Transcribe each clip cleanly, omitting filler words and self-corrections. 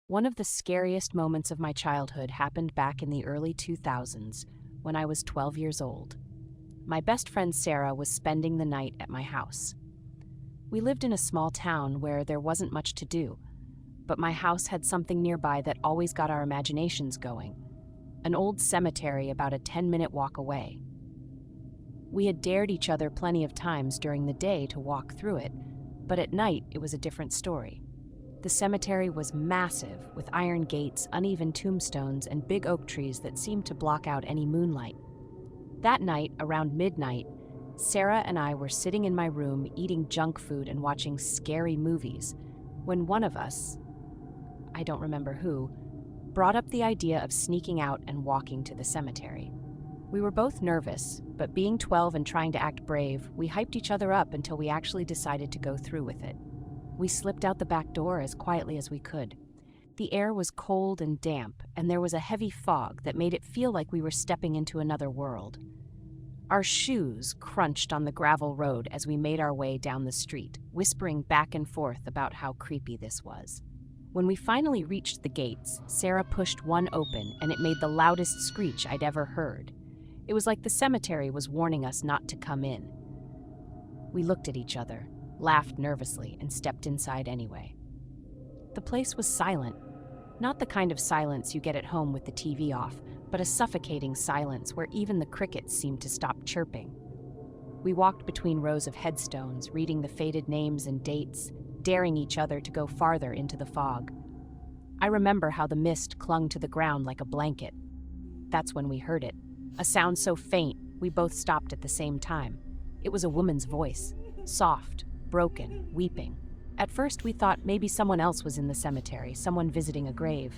One of the scariest moments of my childhood happened back in the early 2000s when I was 12 years old. My best friend Sarah was spending the night at my house. We lived in a small town where there wasn't much to do, but my house had something nearby that always got our imaginations going: an old cemetery about a 10-minute walk away. We had dared each other plenty of times during the day to walk through it, but at night it was a different story. The cemetery was massive, with iron gates, uneven tombstones, and big oak trees that seemed to block out any moonlight. That night, around midnight, Sarah and I were sitting in my room eating junk food and watching scary movies when one of us, I don't remember who, brought up the idea of sneaking out and walking to the cemetery. We were both nervous, but being 12 and trying to act brave, we hyped each other up until we actually decided to go through with it. We slipped out the back door as quietly as we could. The air was cold and damp, and there was a heavy fog that made it feel like we were stepping into another world. Our shoes crunched on the gravel road as we made our way down the street, whispering back and forth about how creepy this was. When we finally reached the gates, Sarah pushed one open, and it made the loudest screech I'd ever heard. It was like the cemetery was warning us not to come in. We looked at each other, laughed nervously, and stepped inside anyway. The place was silent. Not the kind of silence you get at home with the TV off, but a suffocating silence where even the crickets seemed to stop chirping. We walked between rows of headstones, reading the faded names and dates, daring each other to go farther into the fog. I remember how the mist clung to the ground like a blanket. That's when we heard it. A sound so faint, we both stopped at the same time. It was a woman's voice, soft, broken, weeping. At first we thought maybe someone else was in the cemetery, someone visiting a grave.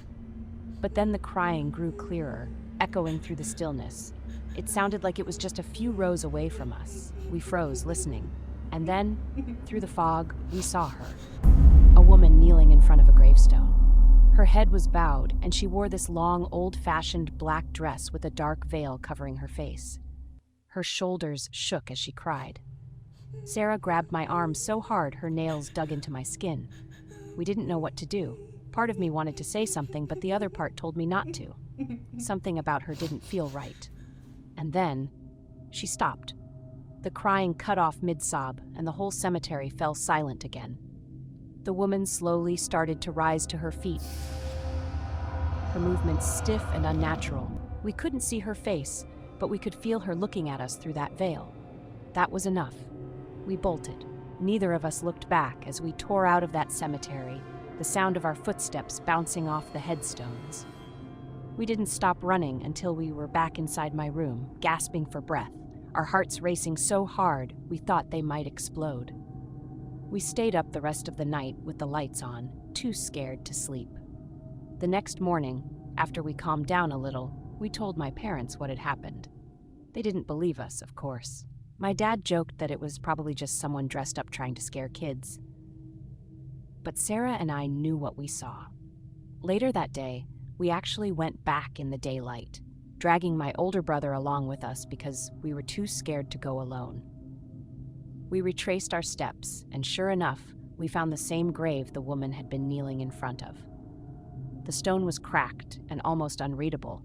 But then the crying grew clearer, echoing through the stillness. It sounded like it was just a few rows away from us. We froze, listening. And then, through the fog, we saw her. A woman kneeling in front of a gravestone. Her head was bowed, and she wore this long, old-fashioned black dress with a dark veil covering her face. Her shoulders shook as she cried. Sarah grabbed my arm so hard her nails dug into my skin. We didn't know what to do. Part of me wanted to say something, but the other part told me not to. Something about her didn't feel right. And then, she stopped. The crying cut off mid-sob, and the whole cemetery fell silent again. The woman slowly started to rise to her feet. Her movements stiff and unnatural. We couldn't see her face, but we could feel her looking at us through that veil. That was enough. We bolted. Neither of us looked back as we tore out of that cemetery, the sound of our footsteps bouncing off the headstones. We didn't stop running until we were back inside my room, gasping for breath, our hearts racing so hard we thought they might explode. We stayed up the rest of the night with the lights on, too scared to sleep. The next morning, after we calmed down a little, we told my parents what had happened. They didn't believe us, of course. My dad joked that it was probably just someone dressed up trying to scare kids. But Sarah and I knew what we saw. Later that day, we actually went back in the daylight, dragging my older brother along with us because we were too scared to go alone. We retraced our steps, and sure enough, we found the same grave the woman had been kneeling in front of. The stone was cracked and almost unreadable,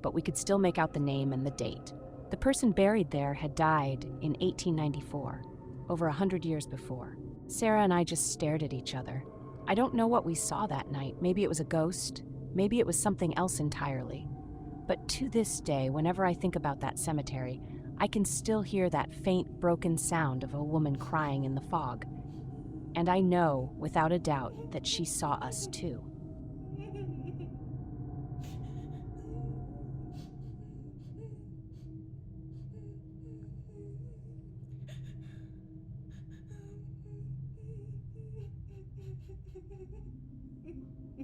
but we could still make out the name and the date. The person buried there had died in 1894, over 100 years before. Sarah and I just stared at each other. I don't know what we saw that night. Maybe it was a ghost. Maybe it was something else entirely. But to this day, whenever I think about that cemetery, I can still hear that faint, broken sound of a woman crying in the fog. And I know, without a doubt, that she saw us too.